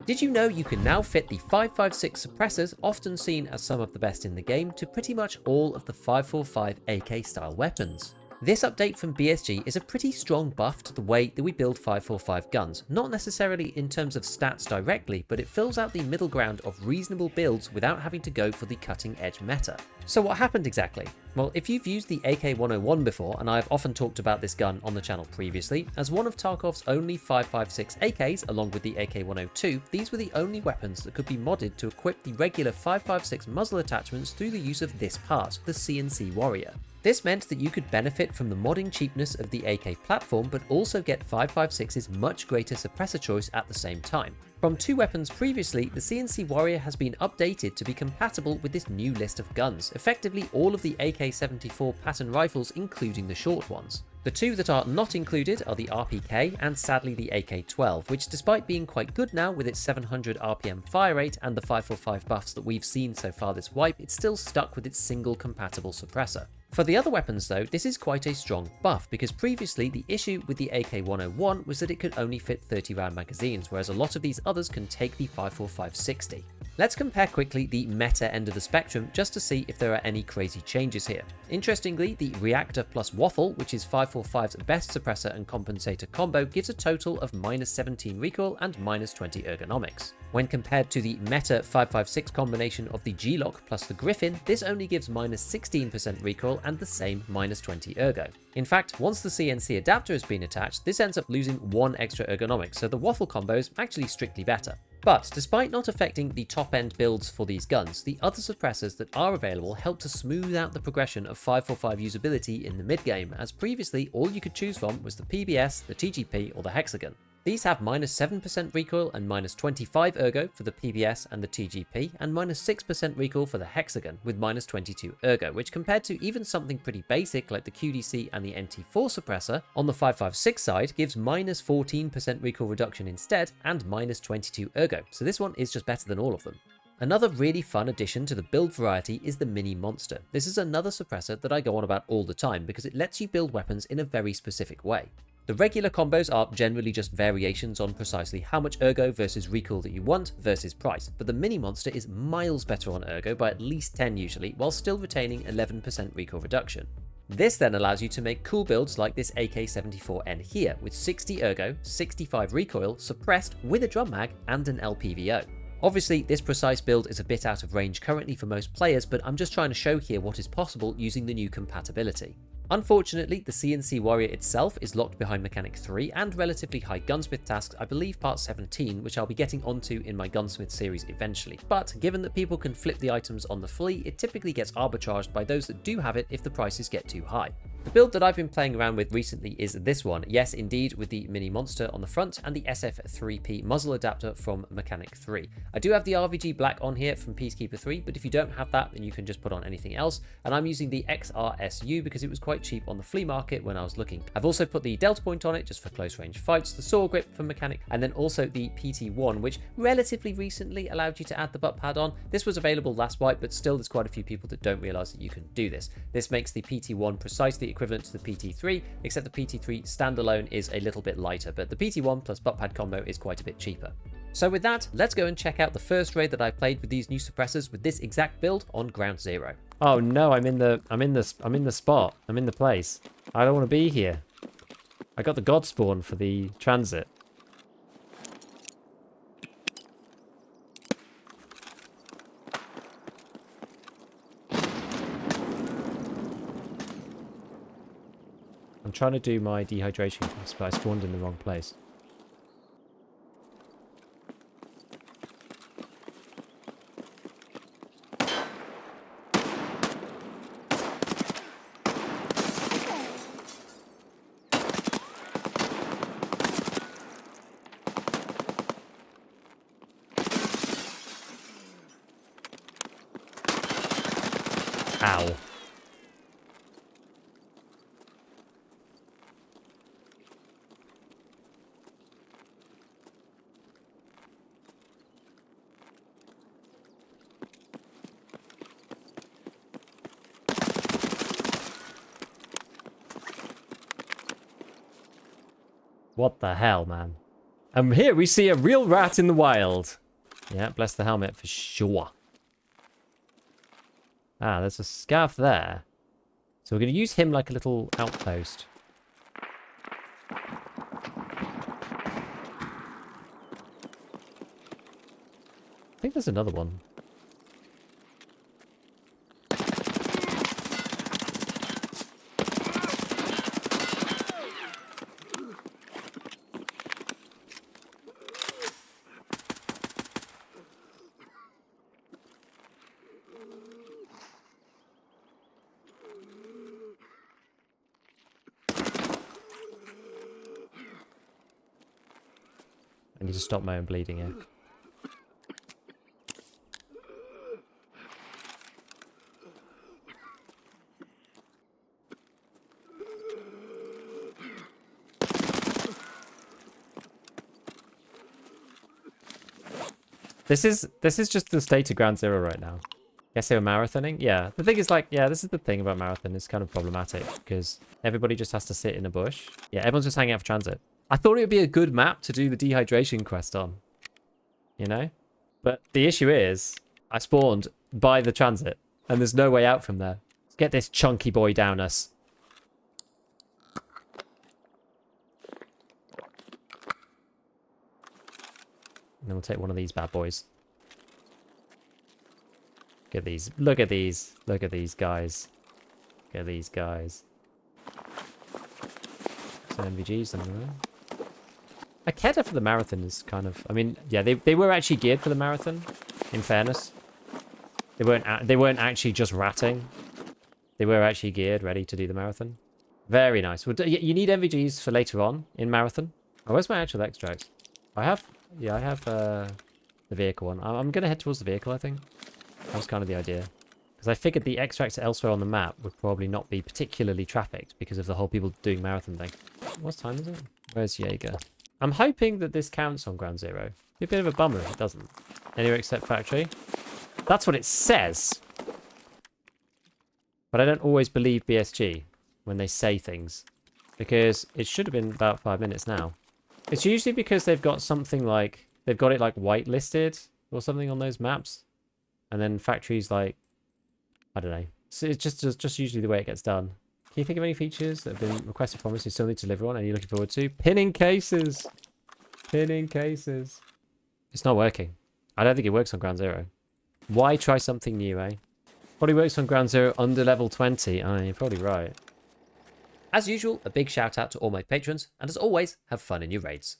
Did you know you can now fit the 5.56 suppressors, often seen as some of the best in the game, to pretty much all of the 5.45 AK style weapons? This update from BSG is a pretty strong buff to the way that we build 5.45 guns, not necessarily in terms of stats directly, but it fills out the middle ground of reasonable builds without having to go for the cutting edge meta. So what happened exactly? Well, if you've used the AK-101 before, and I've often talked about this gun on the channel previously, as one of Tarkov's only 5.56 AKs along with the AK-102, these were the only weapons that could be modded to equip the regular 5.56 muzzle attachments through the use of this part, the CNC Warrior. This meant that you could benefit from the modding cheapness of the AK platform, but also get 5.56's much greater suppressor choice at the same time. From two weapons previously, the CNC Warrior has been updated to be compatible with this new list of guns, effectively all of the AK-74 pattern rifles including the short ones. The two that are not included are the RPK and sadly the AK-12, which despite being quite good now with its 700 RPM fire rate and the 5.45 buffs that we've seen so far this wipe, it's still stuck with its single compatible suppressor. For the other weapons though, this is quite a strong buff, because previously the issue with the AK-101 was that it could only fit 30 round magazines, whereas a lot of these others can take the 5.45 60. Let's compare quickly the meta end of the spectrum just to see if there are any crazy changes here. Interestingly, the Reactor plus Waffle, which is 5.45's best suppressor and compensator combo, gives a total of -17 recoil and -20 ergonomics. When compared to the meta 5.56 combination of the G-Lock plus the Griffin, this only gives -16% recoil and the same -20 ergo. In fact, once the CNC adapter has been attached, this ends up losing 1 extra ergonomics, so the Waffle combo is actually strictly better. But despite not affecting the top end builds for these guns, the other suppressors that are available help to smooth out the progression of 5.45 usability in the mid-game, as previously all you could choose from was the PBS, the TGP or the Hexagon. These have -7% recoil and -25 ergo for the PBS and the TGP, and -6% recoil for the Hexagon with -22 ergo, which compared to even something pretty basic like the QDC and the NT4 suppressor on the 5.56 side gives -14% recoil reduction instead and -22 ergo, so this one is just better than all of them. Another really fun addition to the build variety is the Mini Monster. This is another suppressor that I go on about all the time because it lets you build weapons in a very specific way. The regular combos are generally just variations on precisely how much ergo versus recoil that you want versus price, but the Mini Monster is miles better on ergo by at least 10 usually, while still retaining 11% recoil reduction. This then allows you to make cool builds like this AK-74N here, with 60 ergo, 65 recoil, suppressed with a drum mag and an LPVO. Obviously, this precise build is a bit out of range currently for most players, but I'm just trying to show here what is possible using the new compatibility. Unfortunately, the CNC Warrior itself is locked behind Mechanic 3 and relatively high gunsmith tasks, I believe part 17, which I'll be getting onto in my gunsmith series eventually. But given that people can flip the items on the flee, it typically gets arbitraged by those that do have it if the prices get too high. The build that I've been playing around with recently is this one, yes indeed, with the Mini Monster on the front and the SF3P muzzle adapter from Mechanic 3. I do have the RVG Black on here from Peacekeeper 3, but if you don't have that then you can just put on anything else, and I'm using the XRSU because it was quite cheap on the flea market when I was looking. I've also put the Delta Point on it just for close range fights, the Saw Grip from Mechanic, and then also the PT1, which relatively recently allowed you to add the butt pad on. This was available last wipe, but still there's quite a few people that don't realize that you can do this. This makes the PT1 precisely equivalent to the PT3, except the PT3 standalone is a little bit lighter, but the PT1 plus butt pad combo is quite a bit cheaper. So with that, let's go and check out the first raid that I played with these new suppressors with this exact build on Ground Zero. Oh no, I'm in the spot. I'm in the place. I don't want to be here. I got the God Spawn for the transit. I'm trying to do my dehydration quest, but I spawned in the wrong place. Ow. What the hell, man? And here we see a real rat in the wild. Yeah, bless the helmet for sure. Ah, there's a scav there. So we're going to use him like a little outpost. I think there's another one. I need to stop my own bleeding here. This is just the state of Ground Zero right now. Guess they were marathoning? Yeah. The thing is, like, yeah, this is the thing about marathon. It's kind of problematic because everybody just has to sit in a bush. Yeah, everyone's just hanging out for transit. I thought it would be a good map to do the dehydration quest on. You know? But the issue is, I spawned by the transit and there's no way out from there. Let's get this chunky boy down us. And then we'll take one of these bad boys. Look at these. Look at these. Look at these guys. Look at these guys. Some MVGs on there. Akeda for the marathon is kind of... I mean, yeah, they were actually geared for the marathon, in fairness. They weren't actually just ratting. They were actually geared, ready to do the marathon. Very nice. Well, you need MVGs for later on in marathon. Oh, where's my actual extracts? I have the vehicle one. I'm going to head towards the vehicle, I think. That was kind of the idea. Because I figured the extracts elsewhere on the map would probably not be particularly trafficked because of the whole people doing marathon thing. What time is it? Where's Jaeger? I'm hoping that this counts on Ground Zero. Be a bit of a bummer if it doesn't. Anywhere except factory. That's what it says. But I don't always believe BSG when they say things. Because it should have been about 5 minutes now. It's usually because they've got something like... They've got it like whitelisted or something on those maps. And then factories like... I don't know. So it's just usually the way it gets done. Can you think of any features that have been requested from us you still need to deliver on and you're looking forward to? Pinning cases! Pinning cases. It's not working. I don't think it works on Ground Zero. Why try something new, eh? Probably works on Ground Zero under level 20. Oh, you're probably right. As usual, a big shout out to all my patrons, and as always, have fun in your raids.